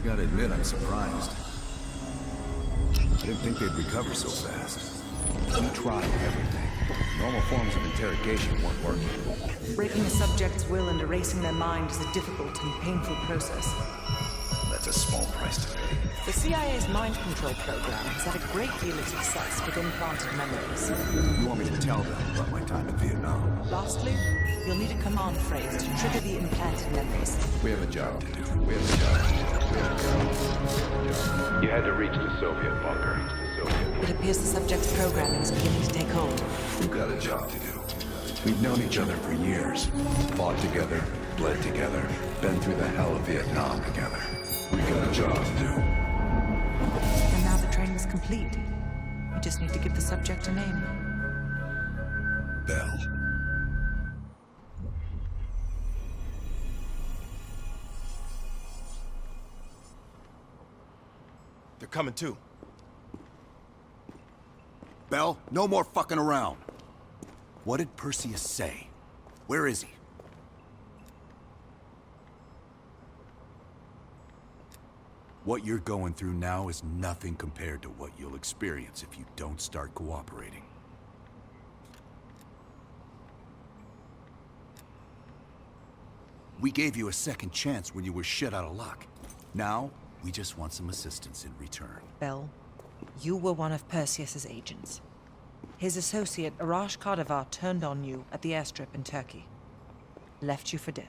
I gotta admit, I'm surprised. I didn't think they'd recover so fast. We tried everything. Normal forms of interrogation weren't working. Breaking a subject's will and erasing their mind is a difficult and painful process. That's a small price to pay. The CIA's mind control program has had a great deal of success with implanted memories. You want me to tell them about my time in Vietnam? Lastly, you'll need a command phrase to trigger the implanted memories. We have a job to do. We have a job to do. You had to reach the Soviet bunker. It appears the subject's programming is beginning to take hold. We've got a job to do. We've known each other for years. Fought together, bled together, been through the hell of Vietnam together. We've got a job to do. And now the training is complete. We just need to give the subject a name. Bell. They're coming too. Bell, no more fucking around. What did Perseus say? Where is he? What you're going through now is nothing compared to what you'll experience if you don't start cooperating. We gave you a second chance when you were shit out of luck. Now, we just want some assistance in return. Bell, you were one of Perseus's agents. His associate, Arash Kardavar, turned on you at the airstrip in Turkey. Left you for dead.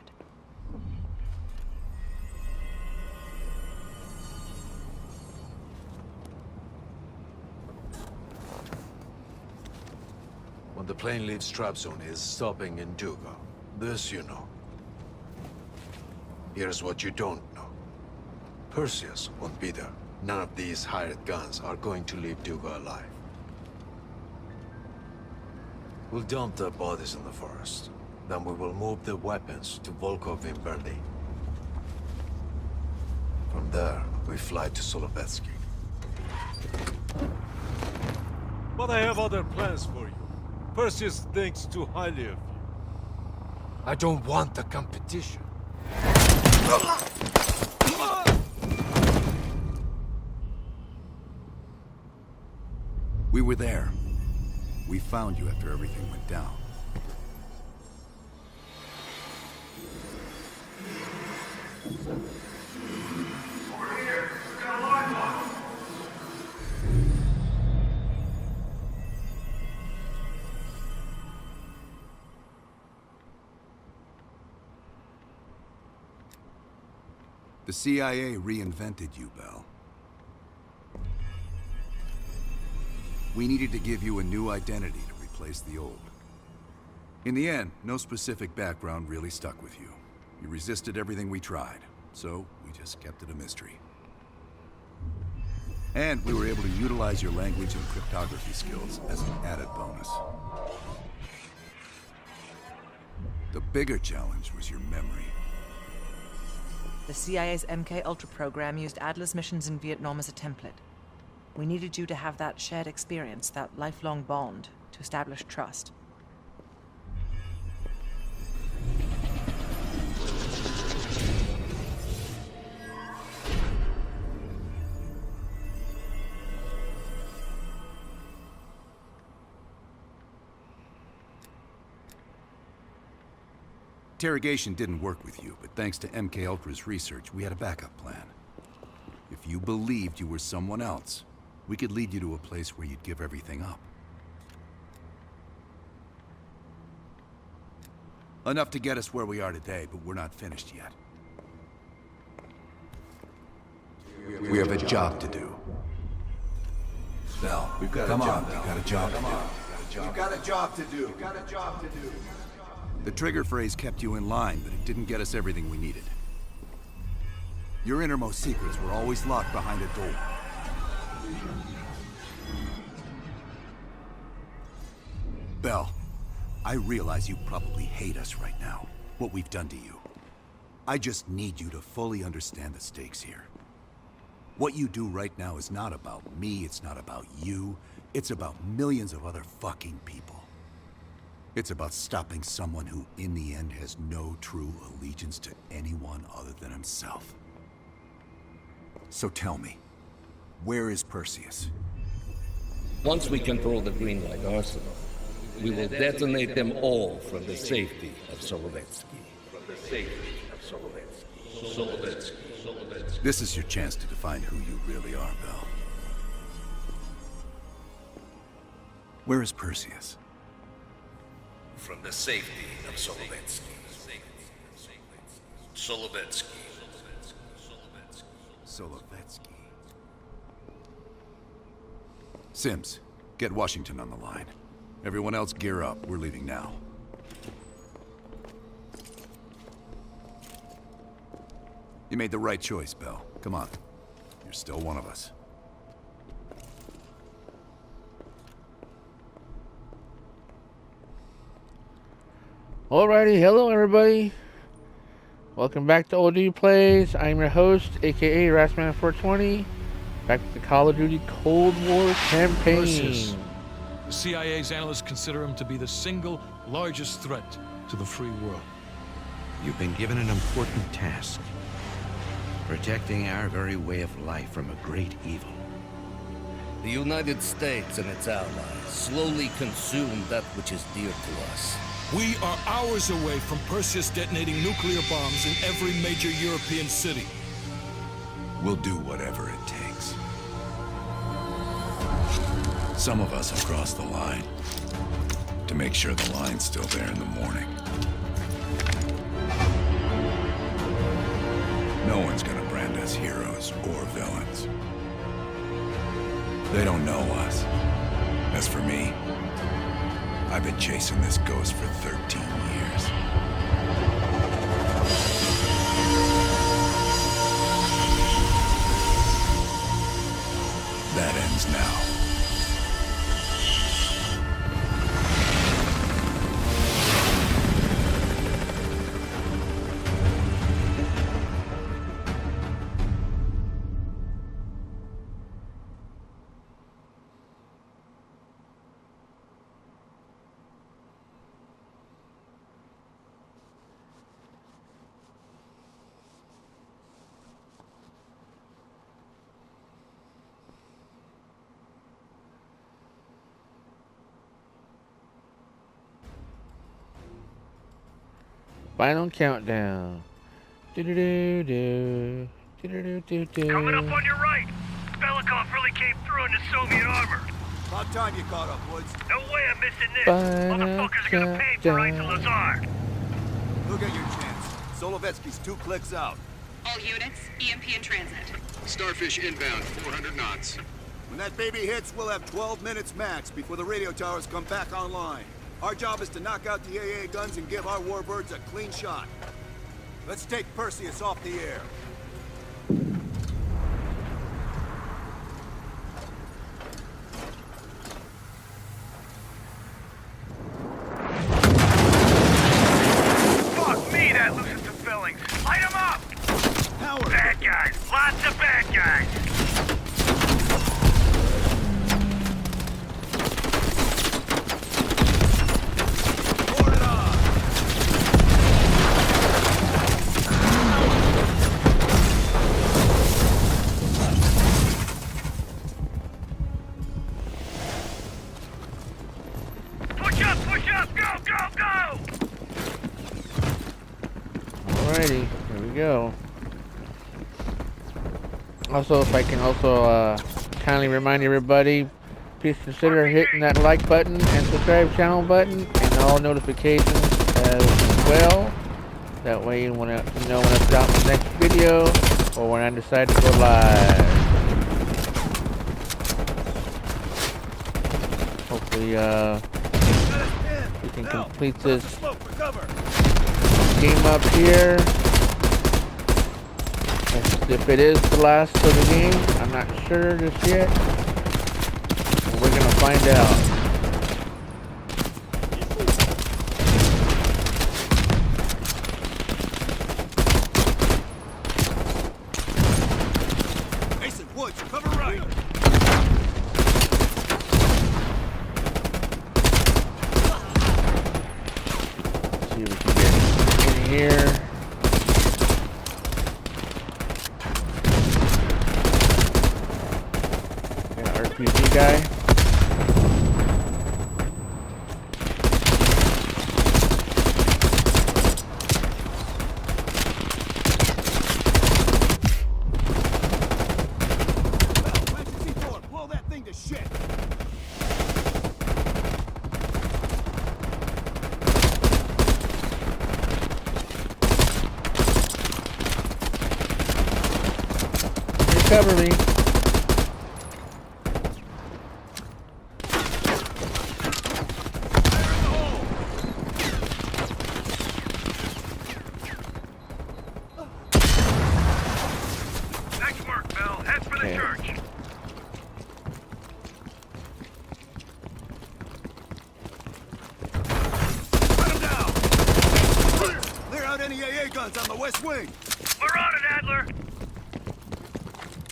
When the plane leaves Trabzon, is stopping in Duga. This you know. Here's what you don't know. Perseus won't be there. None of these hired guns are going to leave Duga alive. We'll dump their bodies in the forest. Then we will move the weapons to Volkov in Berlin. From there, we fly to Solovetsky. But I have other plans for you. Perseus thinks too highly of you. I don't want the competition. We were there. We found you after everything went down. Over here. We've got a line lock. The CIA reinvented you, Bell. We needed to give you a new identity to replace the old. In the end, no specific background really stuck with you. You resisted everything we tried, so we just kept it a mystery. And we were able to utilize your language and cryptography skills as an added bonus. The bigger challenge was your memory. The CIA's MK-Ultra program used Adler's missions in Vietnam as a template. We needed you to have that shared experience, that lifelong bond, to establish trust. Interrogation didn't work with you, but thanks to MK-Ultra's research, we had a backup plan. If you believed you were someone else, we could lead you to a place where you'd give everything up. Enough to get us where we are today, but we're not finished yet. We have a job to do. Bell, we've got come on, we've got a job to do. You've got a job to do. You've got a job to do. The trigger phrase kept you in line, but it didn't get us everything we needed. Your innermost secrets were always locked behind a door. Bell, I realize you probably hate us right now, what we've done to you. I just need you to fully understand the stakes here. What you do right now is not about me, it's not about you, it's about millions of other fucking people. It's about stopping someone who, in the end, has no true allegiance to anyone other than himself. So tell me, where is Perseus? Once we control the Greenlight Arsenal, we will detonate them all from the safety of Solovetsky. This is your chance to define who you really are, Bell. Where is Perseus? From the safety of Solovetsky. Solovetsky. Solovetsky. Sims, get Washington on the line. Everyone else gear up. We're leaving now. You made the right choice, Bell. Come on. You're still one of us. Alrighty, hello everybody. Welcome back to OD Plays. I'm your host, aka Rasman420. Back to the Call of Duty Cold War campaign. Perseus. The CIA's analysts consider him to be the single largest threat to the free world. You've been given an important task. Protecting our very way of life from a great evil. The United States and its allies slowly consume that which is dear to us. We are hours away from Perseus detonating nuclear bombs in every major European city. We'll do whatever it takes. Some of us have crossed the line to make sure the line's still there in the morning. No one's gonna brand us heroes or villains. They don't know us. As for me, I've been chasing this ghost for 13 years. That ends now. Final countdown. Do-do-do-do. Do-do-do-do-do. Coming up on your right. Belikov really came through in the Soviet armor. About time you caught up, Woods. No way I'm missing this. Final Motherfuckers are gonna pay for right to countdown. Lazar. Look at your chance. Solovetsky's 2 clicks out. All units, EMP in transit. Starfish inbound, 400 knots. When that baby hits, we'll have 12 minutes max before the radio towers come back online. Our job is to knock out the AA guns and give our warbirds a clean shot. Let's take Perseus off the air. Fuck me, that loosens some fillings. Light 'em up! Power! Bad guys. Lots of bad guys. Board it on! Push up, go, go, go! Alrighty, here we go. Also, if I can also kindly remind everybody, please consider hitting that like button and subscribe channel button and all notifications as well. That way you know when I put out my next video or when I decide to go live. Hopefully we can complete this game up here. If it is the last of the game, I'm not sure just yet. We're gonna find out. Mason, Woods, cover right! See if we can get in here. RPG guy. Blow that thing to shit. Cover me. Nice work, Bill. Head for the Okay. church. Put him down. Clear out any AA guns on the west wing. We're on it, Adler.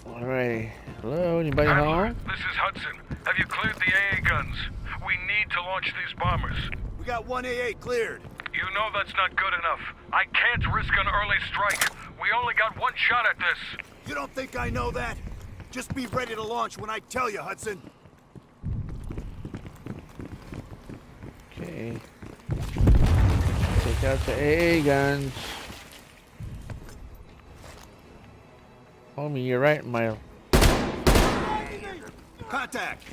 Alright. Hello, anybody Adler, home? this is Hudson. Have you cleared the AA guns? We need to launch these bombers. We got one AA cleared. You know that's not good enough. I can't risk an early strike. We only got one shot at this. You don't think I know that? Just be ready to launch when I tell you, Hudson. Okay. Take out the AA guns. Homie, you're right, my... Contact.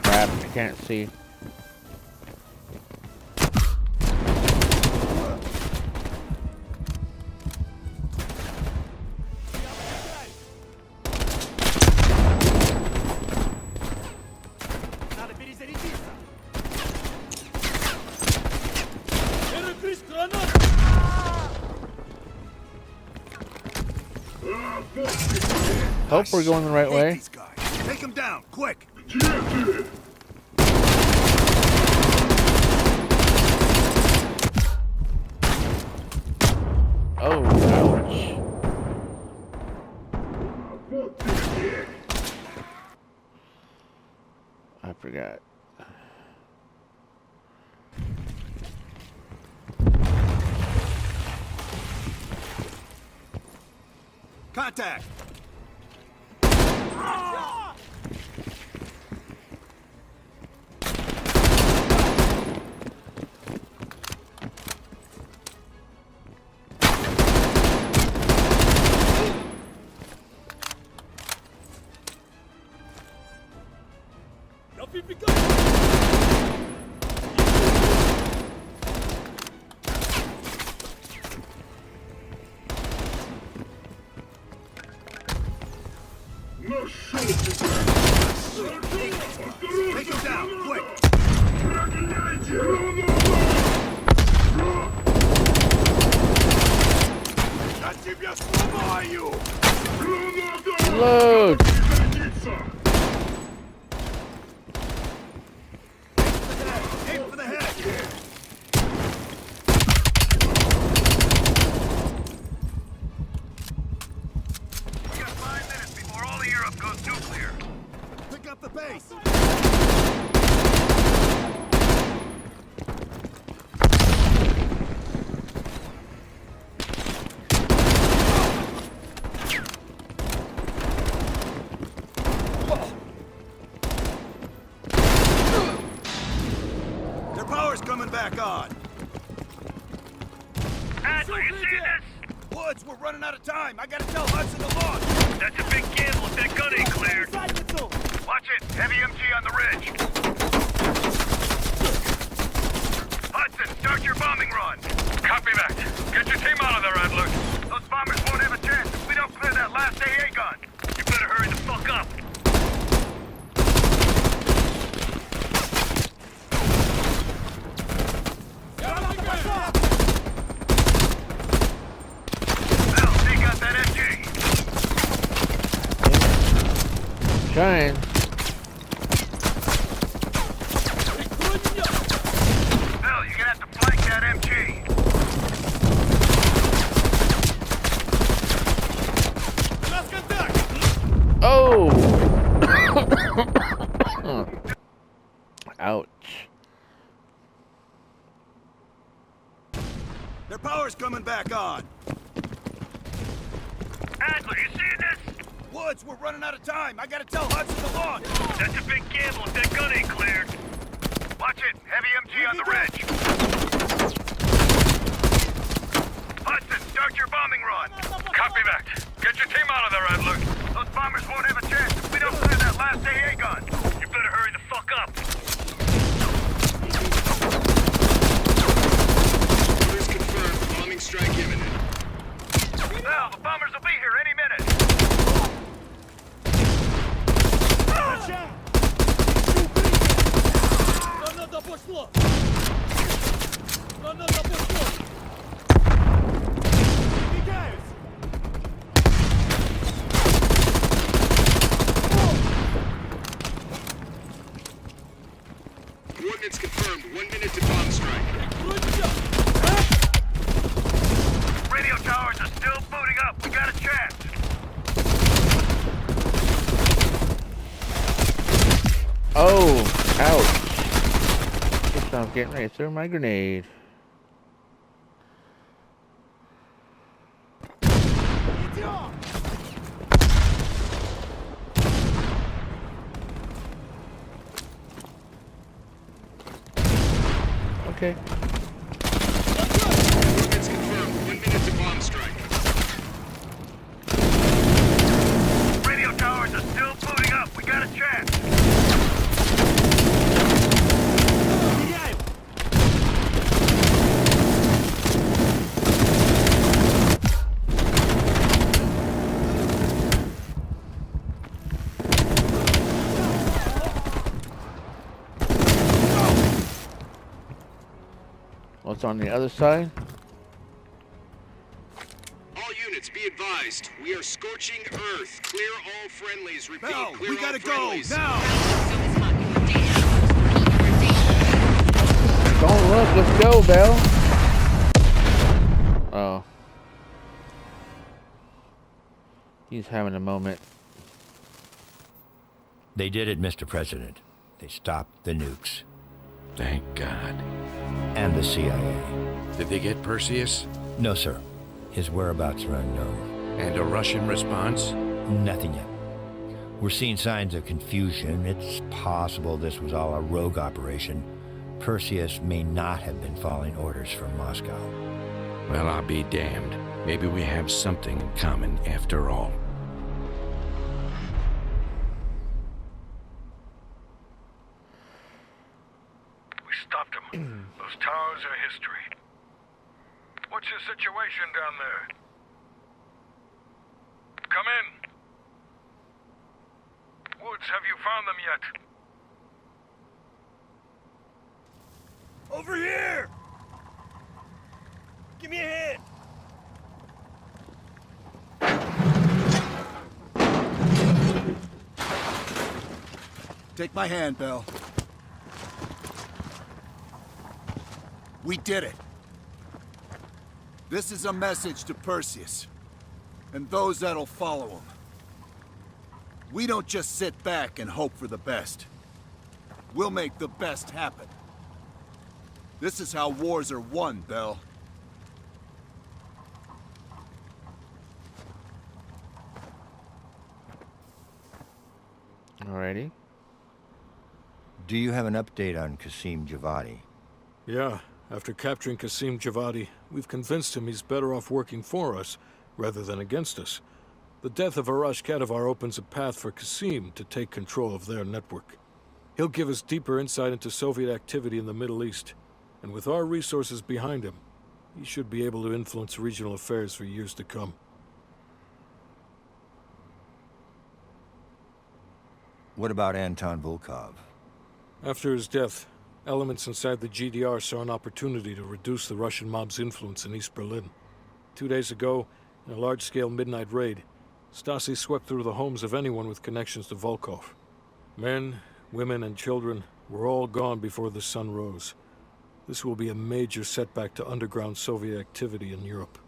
Crap, I can't see. Hope we're going the right way. These guys. Take them down, quick. Oh, ouch. I forgot. Contact. Take him down, quick! Я тебя сломаю! Load! Aim for the head! We got 5 minutes before all of Europe goes nuclear. Pick up the pace! Their power's coming back on! Adler, you see this? Woods, we're running out of time! I gotta tell Hudson to launch! That's a big gamble if that gun ain't cleared. Watch it. Heavy MG on the ridge. Hudson, start your bombing run. Copy that. Get your team out of there, Adler. Those bombers won't have a chance if we don't clear that last AA gun. You better hurry the fuck up. Well, take out that MG. Trying. Bill, you're gonna have to flank that MG. Oh! Ouch. Their power's coming back on. Adler, you seeing this? Woods, we're running out of time. I gotta tell Hudson to launch. That's a big gamble if that gun ain't cleared. Watch it. Heavy MG on the ridge. Hudson, start your bombing run. Copy that. Get your team out of there, Adler. Those bombers won't have a chance if we don't clear that last AA gun. You better hurry the fuck up. Orders confirmed. Bombing strike imminent. Well, the bombers will be here any minute. Coordinates confirmed. 1 minute to bomb strike. Radio towers are still booting up. We got a chance. Oh, ouch. Guess I'm getting ready to throw my grenade. Okay. Coordinates confirmed. 1 minute to bomb strike. Radio towers are still booting up. We got a chance. What's on the other side? All units, be advised. We are scorching Earth. Clear all friendlies. Repeat, Bell, clear we all gotta go, friendlies. now! Don't look, let's go, Bell. Oh. He's having a moment. They did it, Mr. President. They stopped the nukes. Thank God. And the CIA. Did they get Perseus? No, sir. His whereabouts are unknown. And a Russian response? Nothing yet. We're seeing signs of confusion. It's possible this was all a rogue operation. Perseus may not have been following orders from Moscow. Well, I'll be damned. Maybe we have something in common after all. We stopped them. Those towers are history. What's your situation down there? Come in. Woods, have you found them yet? Over here! Give me a hand! Take my hand, Bell. We did it. This is a message to Perseus, and those that'll follow him. We don't just sit back and hope for the best. We'll make the best happen. This is how wars are won, Bell. Alrighty. Do you have an update on Qasim Javadi? Yeah, after capturing Qasim Javadi, we've convinced him he's better off working for us rather than against us. The death of Arash Kadivar opens a path for Qasim to take control of their network. He'll give us deeper insight into Soviet activity in the Middle East, and with our resources behind him, he should be able to influence regional affairs for years to come. What about Anton Volkov? After his death, elements inside the GDR saw an opportunity to reduce the Russian mob's influence in East Berlin. 2 days ago, in a large-scale midnight raid, Stasi swept through the homes of anyone with connections to Volkov. Men, women, and children were all gone before the sun rose. This will be a major setback to underground Soviet activity in Europe.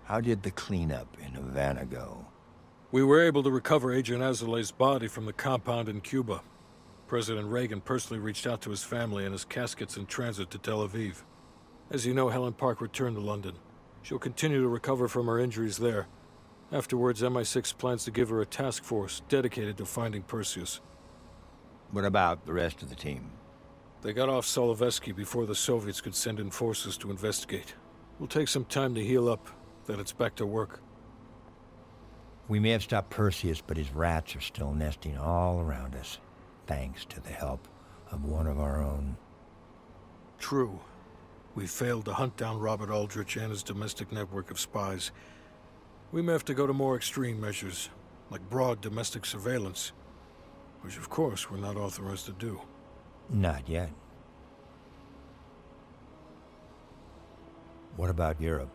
How did the cleanup in Havana go? We were able to recover Agent Azoulay's body from the compound in Cuba. President Reagan personally reached out to his family, and his casket's in transit to Tel Aviv. As you know, Helen Park returned to London. She'll continue to recover from her injuries there. Afterwards, MI6 plans to give her a task force dedicated to finding Perseus. What about the rest of the team? They got off Solovetsky before the Soviets could send in forces to investigate. Will take some time to heal up, then it's back to work. We may have stopped Perseus, but his rats are still nesting all around us, thanks to the help of one of our own. True. We failed to hunt down Robert Aldrich and his domestic network of spies. We may have to go to more extreme measures, like broad domestic surveillance, which of course we're not authorized to do. Not yet. What about Europe?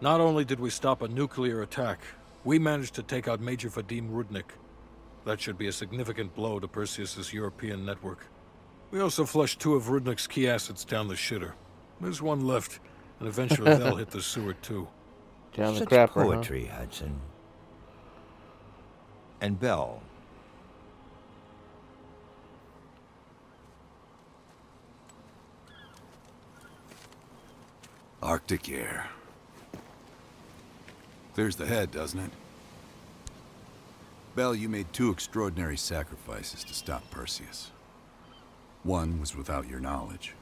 Not only did we stop a nuclear attack, we managed to take out Major Vadim Rudnik. That should be a significant blow to Perseus's European network. We also flushed 2 of Rudnik's key assets down the shitter. There's one left, and eventually they'll hit the sewer too. Down the Such crapper, poetry, Hudson. And Bell. Arctic air. Clears the head, doesn't it? Bell, you made 2 extraordinary sacrifices to stop Perseus. One was without your knowledge.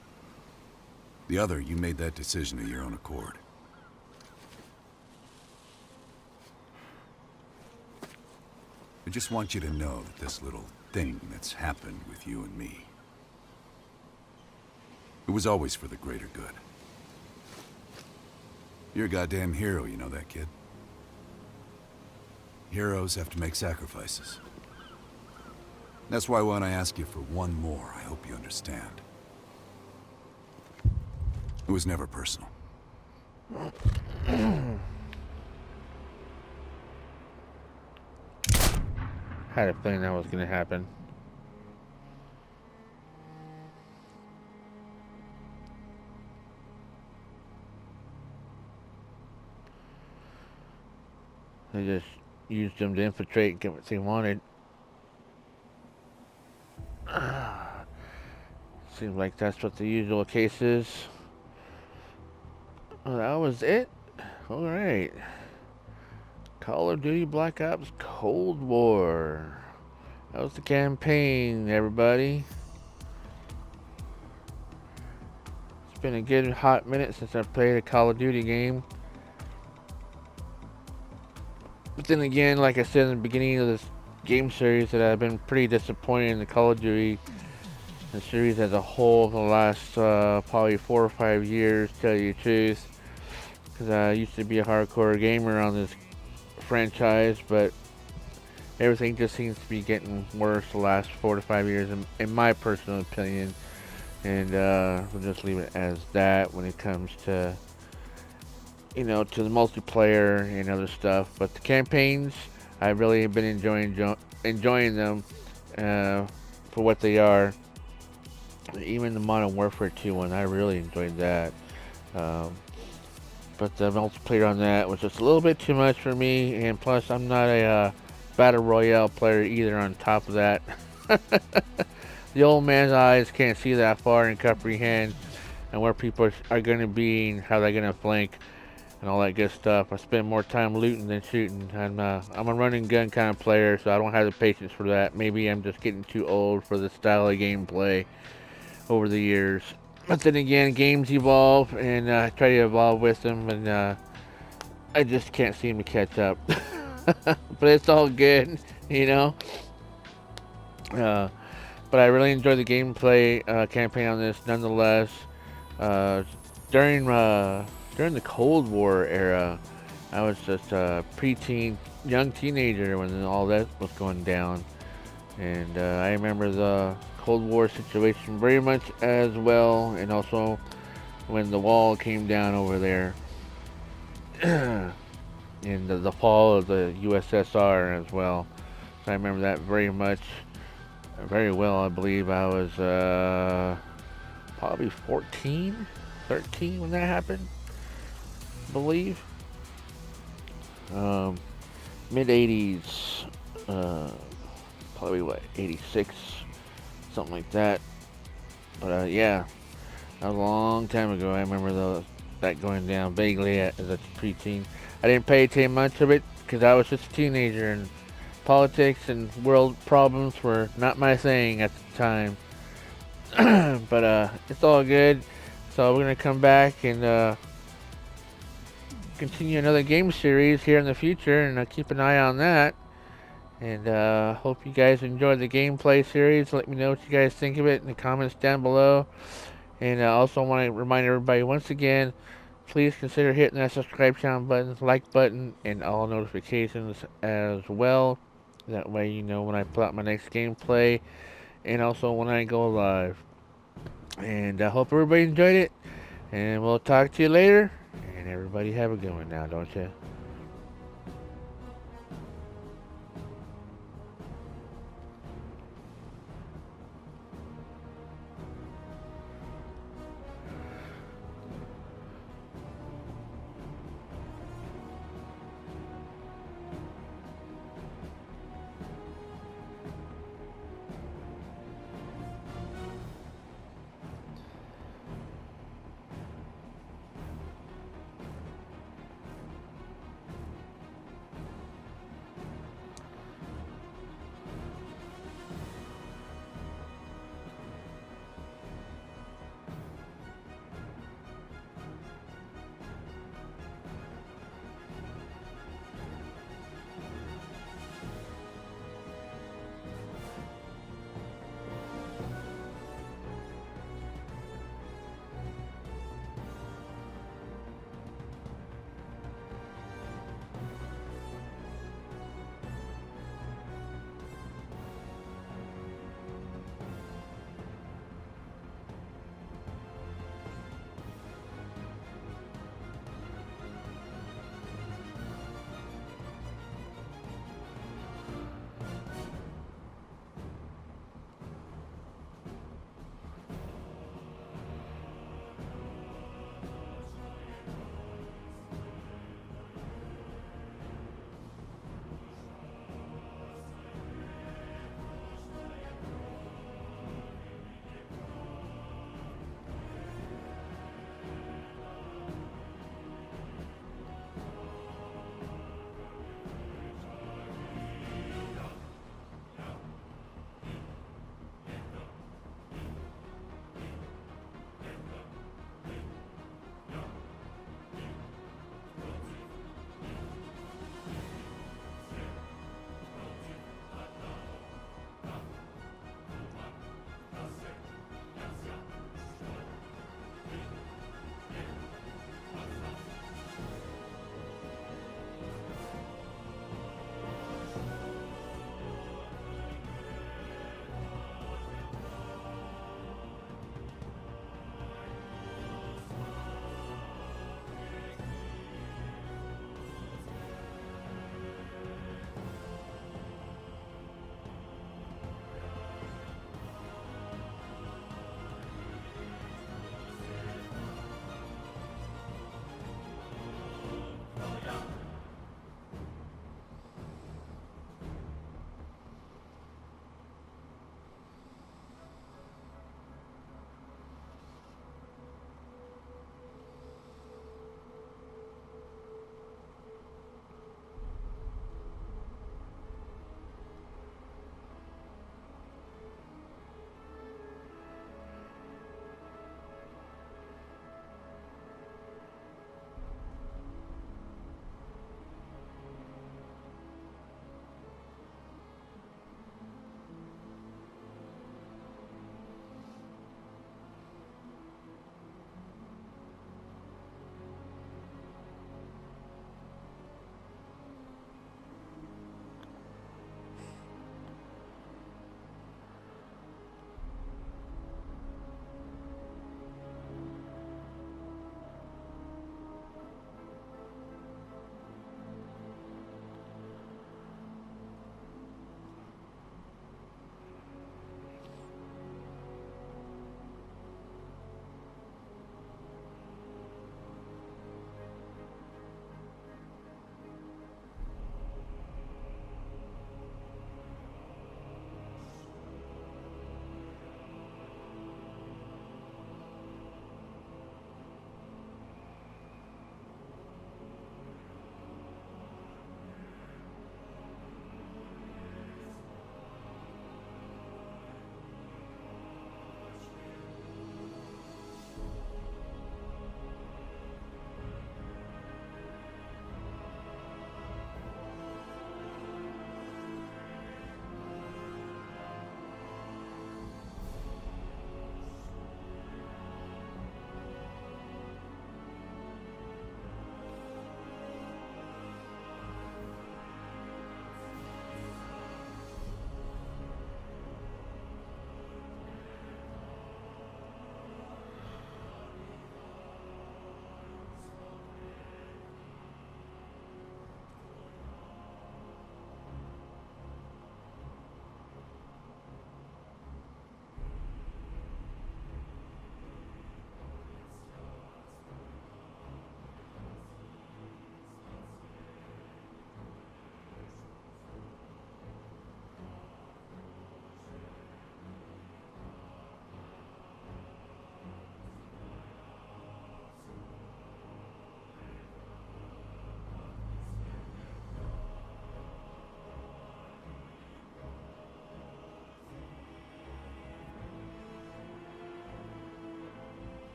The other, you made that decision of your own accord. I just want you to know that this little thing that's happened with you and me, it was always for the greater good. You're a goddamn hero, you know that, kid? Heroes have to make sacrifices. That's why when I ask you for one more, I hope you understand. It was never personal. Had a feeling that was going to happen. They just used them to infiltrate and get what they wanted. Seems like that's what the usual case is. Well, that was it. Alright. Call of Duty Black Ops Cold War. That was the campaign, everybody. It's been a good hot minute since I played a Call of Duty game. But then again, like I said in the beginning of this game series, that I've been pretty disappointed in the Call of Duty the series as a whole for the last probably 4 or 5 years, to tell you the truth. Because I used to be a hardcore gamer on this franchise, but everything just seems to be getting worse the last 4 to 5 years, in my personal opinion. And we'll just leave it as that when it comes to, you know, to the multiplayer and other stuff. But the campaigns, I really have been enjoying them for what they are. Even the Modern Warfare 2 one, I really enjoyed that. But the multiplayer on that was just a little bit too much for me, and plus I'm not a Battle Royale player either on top of that. The old man's eyes can't see that far and comprehend and where people are going to be and how they're going to flank and all that good stuff. I spend more time looting than shooting. I'm a run and gun kind of player, so I don't have the patience for that. Maybe I'm just getting too old for the style of gameplay over the years. But then again, games evolve, and I try to evolve with them, and I just can't seem to catch up. But it's all good, you know. But I really enjoyed the gameplay campaign on this, nonetheless. During the Cold War era, I was just a preteen, young teenager when all that was going down, and I remember the Cold War situation very much as well, and also when the wall came down over there in the fall of the USSR as well. So I remember that very much, very well. I believe I was probably 13 when that happened, I believe. Mid 80s, probably what, 86, something like that. But yeah, That was a long time ago. I remember that going down vaguely as a preteen. I didn't pay too much of it because I was just a teenager and politics and world problems were not my thing at the time. But it's all good. So we're going to come back and continue another game series here in the future, and keep an eye on that. And hope you guys enjoyed the gameplay series. Let me know what you guys think of it in the comments down below. And I also want to remind everybody once again, please consider hitting that subscribe channel button, like button, and all notifications as well. That way you know when I put out my next gameplay, and also when I go live. And I hope everybody enjoyed it, and we'll talk to you later. And everybody have a good one now, don't you?